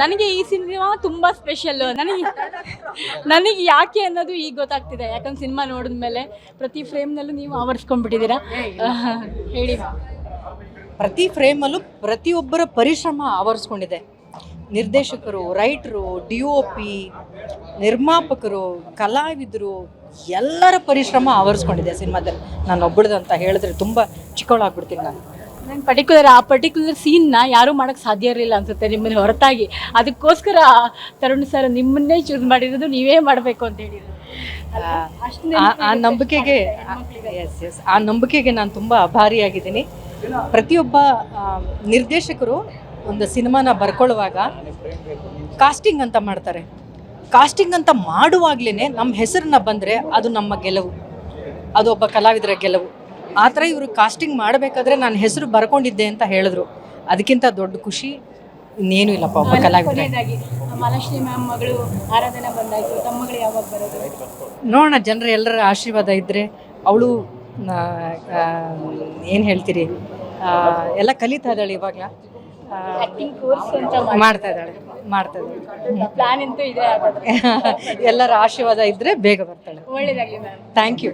ನನಗೆ ಈ ಸಿನಿಮಾ ತುಂಬ ಸ್ಪೆಷಲ್ಲು. ನನಗೆ ಯಾಕೆ ಅನ್ನೋದು ಈಗ ಗೊತ್ತಾಗ್ತಿದೆ. ಯಾಕಂದ್ರೆ ಸಿನಿಮಾ ನೋಡಿದ್ಮೇಲೆ ಪ್ರತಿ ಫ್ರೇಮ್ನಲ್ಲೂ ನೀವು ಆವರಿಸ್ಕೊಂಡ್ಬಿಟ್ಟಿದ್ದೀರಾ. ಹೇಳಿ. ಪ್ರತಿ ಫ್ರೇಮಲ್ಲೂ ಪ್ರತಿಯೊಬ್ಬರ ಪರಿಶ್ರಮ ಆವರಿಸ್ಕೊಂಡಿದೆ. ನಿರ್ದೇಶಕರು, ರೈಟರು, DOP, ನಿರ್ಮಾಪಕರು, ಕಲಾವಿದರು ಎಲ್ಲರ ಪರಿಶ್ರಮ ಆವರಿಸ್ಕೊಂಡಿದೆ ಸಿನಿಮಾದಲ್ಲಿ. ನಾನು ಒಬ್ಬಳದು ಅಂತ ಹೇಳಿದ್ರೆ ತುಂಬ ಚಿಕ್ಕವಳಾಗ್ಬಿಡ್ತೀನಿ ನಾನು. ಆ ಪರ್ಟಿಕ್ಯುಲರ್ ಸೀನ್ನ ಯಾರೂ ಮಾಡೋಕ್ಕೆ ಸಾಧ್ಯ ಇರಲಿಲ್ಲ ಅನ್ಸುತ್ತೆ ನಿಮ್ಮನ್ನು ಹೊರತಾಗಿ. ಅದಕ್ಕೋಸ್ಕರ ತರುಣ್ ಸರ್ ನಿಮ್ಮನ್ನೇ ಚೂಸ್ ಮಾಡಿರೋದು, ನೀವೇ ಮಾಡಬೇಕು ಅಂತ ಹೇಳಿದ್ರು. ಆ ನಂಬಿಕೆಗೆ ನಾನು ತುಂಬ ಆಭಾರಿಯಾಗಿದ್ದೀನಿ. ಪ್ರತಿಯೊಬ್ಬ ನಿರ್ದೇಶಕರು ಒಂದು ಸಿನಿಮಾನ ಬರ್ಕೊಳ್ಳುವಾಗ ಕಾಸ್ಟಿಂಗ್ ಅಂತ ಮಾಡ್ತಾರೆ. ಕಾಸ್ಟಿಂಗ್ ಅಂತ ಮಾಡುವಾಗಲೇ ನಮ್ಮ ಹೆಸರನ್ನ ಬಂದರೆ ಅದು ನಮ್ಮ ಗೆಲುವು, ಅದು ಒಬ್ಬ ಕಲಾವಿದರ ಗೆಲುವು. ಆ ಥರ ಇವರು ಕಾಸ್ಟಿಂಗ್ ಮಾಡಬೇಕಾದ್ರೆ ನಾನು ಹೆಸರು ಬರ್ಕೊಂಡಿದ್ದೆ ಅಂತ ಹೇಳಿದ್ರು. ಅದಕ್ಕಿಂತ ದೊಡ್ಡ ಖುಷಿ ಇನ್ನೇನು ಇಲ್ಲಪ್ಪ ಒಬ್ಬ ಕಲಾವಿದ. ಮಹಾಲಕ್ಷ್ಮಿ ಮ್ಯಾಮ್ ಮಗಳು ಆರಾಧನೆ ಬಂದಾಯಿತು, ತಮ್ಮ ಮಗಳು ಯಾವಾಗ ಬರೋದು ನೋಡೋಣ. ಜನರ ಎಲ್ಲರ ಆಶೀರ್ವಾದ ಇದ್ದರೆ ಅವಳು ಏನು ಹೇಳ್ತೀರಿ, ಎಲ್ಲ ಕಲಿತಾ ಇದ್ದಾಳೆ ಇವಾಗ. ಆಕ್ಟಿಂಗ್ ಕೋರ್ಸ್ ಅಂತ ಮಾಡ್ತಾ ಇದ್ದಾಳೆ. ಪ್ಲಾನ್ ಅಂತೂ ಇದೆ. ಎಲ್ಲರ ಆಶೀರ್ವಾದ ಇದ್ದರೆ ಬೇಗ ಬರ್ತಾಳೆ. ಒಳ್ಳೇದಾಗಲಿ ಮ್ಯಾಮ್. Thank you.